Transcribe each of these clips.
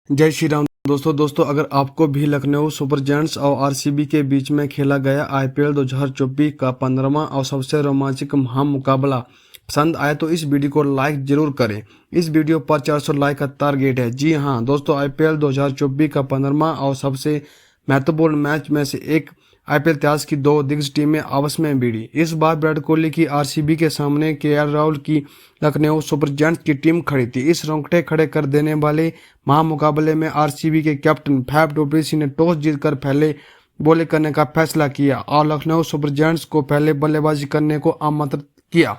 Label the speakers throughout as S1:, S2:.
S1: जय श्री राम दोस्तों अगर आपको भी लखनऊ सुपर जायंट्स और आरसीबी के बीच में खेला गया आईपीएल 2024 का 15वां और सबसे रोमांचक महामुकाबला पसंद आए तो इस वीडियो को लाइक जरूर करें। इस वीडियो पर 400 लाइक का टारगेट है। जी हां दोस्तों, आईपीएल 2024 का 15वां और सबसे महत्वपूर्ण मैच में से एक आईपीएल इतिहास की दो दिग्गज टीमें आपस में भिड़ी। इस बार विराट कोहली की आरसीबी के सामने केएल राहुल की लखनऊ सुपर जायंट्स की टीम खड़ी थी। इस रोंगटे खड़े कर देने वाले महामुकाबले में आरसीबी के कैप्टन फैफ डु प्लेसिस ने टॉस जीतकर पहले बॉलिंग करने का फैसला किया और लखनऊ सुपर जायंट्स को पहले बल्लेबाजी करने को आमंत्रित किया।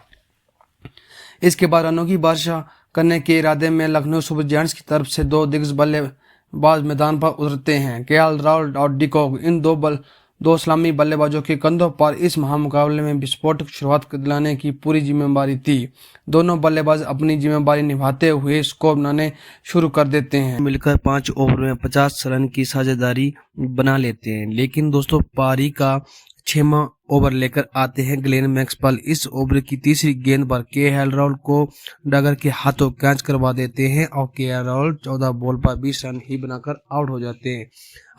S1: इसके बाद रनों की वर्षा करने के इरादे में लखनऊ सुपर जायंट्स की तरफ से दो दिग्गज बल्लेबाज मैदान पर उतरते हैं। केएल राहुल और डिकॉक, इन दो इस्लामी बल्लेबाजों के कंधों पर इस महामुकाबले में विस्फोटक शुरुआत दिलाने की पूरी जिम्मेदारी थी। दोनों बल्लेबाज अपनी जिम्मेदारी निभाते हुए स्कोर बनाने शुरू कर देते हैं। मिलकर 5 ओवर में 50 रन की साझेदारी बना लेते हैं। लेकिन दोस्तों पारी का 6वां ओवर लेकर आते हैं ग्लेन मैक्सवेल। इस ओवर की तीसरी गेंद पर केएल राहुल को डगर के हाथों कैच करवा देते हैं और केएल राहुल 14 बॉल पर 20 रन ही बनाकर आउट हो जाते हैं।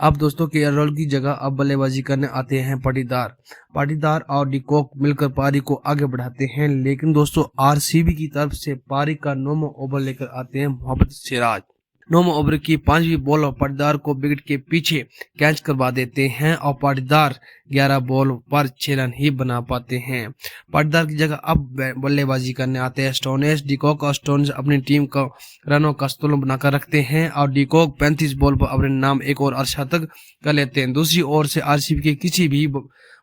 S1: अब दोस्तों केएल राहुल की जगह अब बल्लेबाजी करने आते हैं पाटीदार और डिकॉक मिलकर पारी को आगे बढ़ाते हैं। लेकिन दोस्तों आरसीबी की तरफ से पारी का 9वां ओवर लेकर आते हैं मोहम्मद सिराज। 9वें ओवर की 5वीं बॉल और पाटीदार को विकेट के पीछे कैच करवा देते हैं और पाटीदार 11 बॉल पर 6 रन ही बना पाते हैं। पाटीदार की जगह अब बल्लेबाजी करने आते हैं स्टोनिस। डिकॉक और स्टोनिस अपनी टीम को रनों का संतुलन बनाकर रखते हैं और डिकॉक 35 बॉल पर अपने नाम एक और अर्धशतक कर लेते हैं। दूसरी ओर से आरसीबी के किसी भी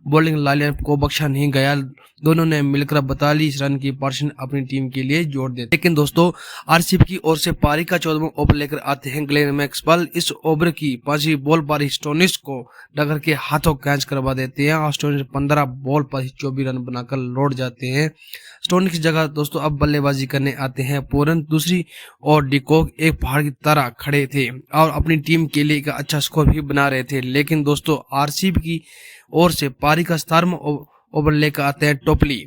S1: बॉलिंग लाइनअप को बख्शा नहीं गया। दोनों ने मिलकर 42 रन की पार्टनरशिप अपनी टीम के लिए जोड़ देते। लेकिन दोस्तों आरसीबी की ओर से पारी का 14वां ओवर लेकर आते हैं ग्लेन मैक्सवेल। इस ओवर की 5वीं बॉल पर स्टोनिस को डगर के हाथों कैच करवा देते हैं और स्टोनिस 15 बॉल पर 24 रन बनाकर लौट जाते हैं। स्टोनिस की जगह दोस्तों अब बल्लेबाजी करने आते हैं पूरन। दूसरी ओर डिकॉक एक पहाड़ की तरह खड़े थे और अपनी टीम के लिए एक अच्छा स्कोर भी बना रहे थे। लेकिन दोस्तों आरसीबी की ओर से पारी का 17वां ओवर लेकर आते हैं टोपली।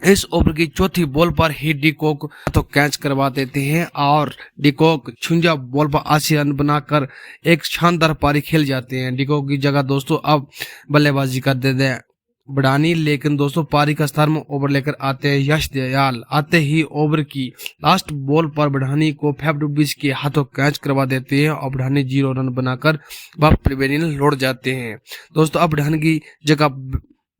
S1: इस ओवर की 4थी बॉल पर ही डिकॉक तो कैच करवा देते हैं और डिकॉक 56 बॉल पर 80 रन बनाकर एक शानदार पारी खेल जाते हैं। डिकॉक की जगह दोस्तों अब बल्लेबाजी कर देते हैं बढ़ानी। लेकिन दोस्तों पारी का 17वां ओवर लेकर आते हैं यश दयाल। आते ही ओवर की लास्ट बॉल पर बढ़ानी को फैफ डु प्लेसिस के हाथों कैच करवा देते हैं और बढ़ानी 0 रन बनाकर वापस पवेलियन लौट जाते हैं। दोस्तों अब बढ़ानी की जगह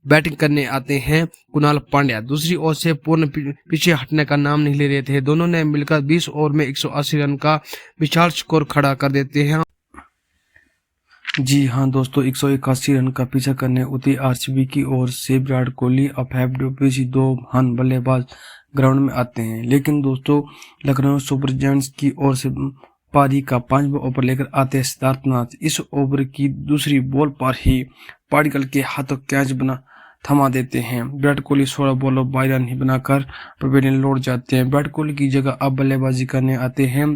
S1: बैटिंग करने आते हैं कुणाल पांड्या। दूसरी ओर से पूर्ण पीछे हटने का नाम नहीं ले रहे थे। दोनों ने मिलकर 20 ओवर में 180 रन का विशाल स्कोर खड़ा कर देते हैं। जी हां दोस्तों, 181 रन का पीछा करने उतरी आरसीबी की ओर से विराट कोहली और फैफ डु प्लेसिस दो महान बल्लेबाज ग्राउंड में आते हैं। लेकिन दोस्तों लखनऊ सुपर जायंट्स की ओर से पारी का 5वां ओवर लेकर आते हैं सिद्धार्थनाथ। इस ओवर की दूसरी बॉल पर ही पाटिकल के हाथों कैच थमा देते हैं। विराट कोहली 16 बॉल और 22 रन ही बनाकर पवेलियन लौट जाते हैं। विराट कोहली की जगह अब बल्लेबाजी करने आते हैं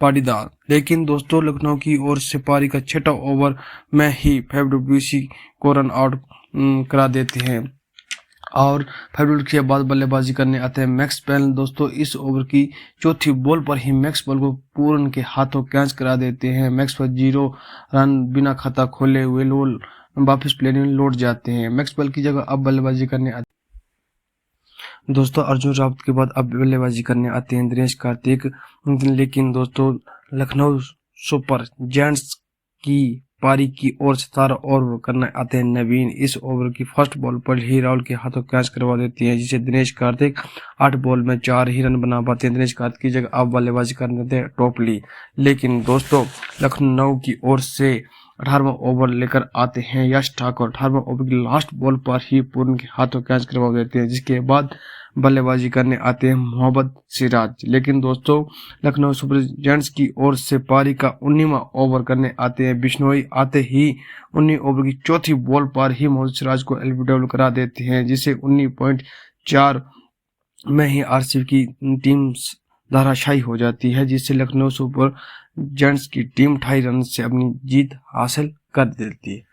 S1: पाटीदार। लेकिन दोस्तों लखनऊ की ओर से पारी का 6वां ओवर में ही फैफ डु प्लेसिस को रन आउट करा देते हैं और फैफ डु प्लेसिस के बाद बल्लेबाजी करने आते हैं मैक्सवेल। दोस्तों इस ओवर की 4थी बॉल पर ही मैक्सवेल को पूरन के हाथों कैच करा देते हैं। मैक्सवेल 0 रन बिना खाता खोले हुए वापस पवेलियन लौट जाते हैं। मैक्सवेल की जगह अब बल्लेबाजी करने आते दोस्तों अर्जुन रावत के बाद अब बल्लेबाजी करने आते हैं दिनेश कार्तिक। लेकिन दोस्तों लखनऊ सुपर जायंट्स की पारी की ओर से 17 ओवर करने आते हैं नवीन। इस ओवर की फर्स्ट बॉल पर ही राहुल के हाथों कैच करवा देती है, जिसे दिनेश कार्तिक 8 बॉल में 4 ही रन बना पाते हैं। दिनेश कार्तिक की जगह अब बल्लेबाजी कर देते हैं टोपली। लेकिन दोस्तों लखनऊ की ओर से 18वां ओवर लेकर आते हैं यश ठाकुर। 18वां ओवर की लास्ट बॉल पर ही पूर्ण के हाथों कैच करवा देते हैं, जिसके बाद बल्लेबाजी करने आते हैं मोहम्मद सिराज। लेकिन दोस्तों लखनऊ सुपर जायंट्स की ओर से पारी का 19वां ओवर करने आते हैं बिश्नोई। आते ही 19 ओवर की 4थी बॉल पर ही मोहम्मद सिराज को एलबीडब्ल्यू करा देते हैं, जिसे 19.4 में ही आरसीबी की टीम धराशायी हो जाती है, जिससे लखनऊ सुपर जायंट्स की टीम 28 रन से अपनी जीत हासिल कर देती है।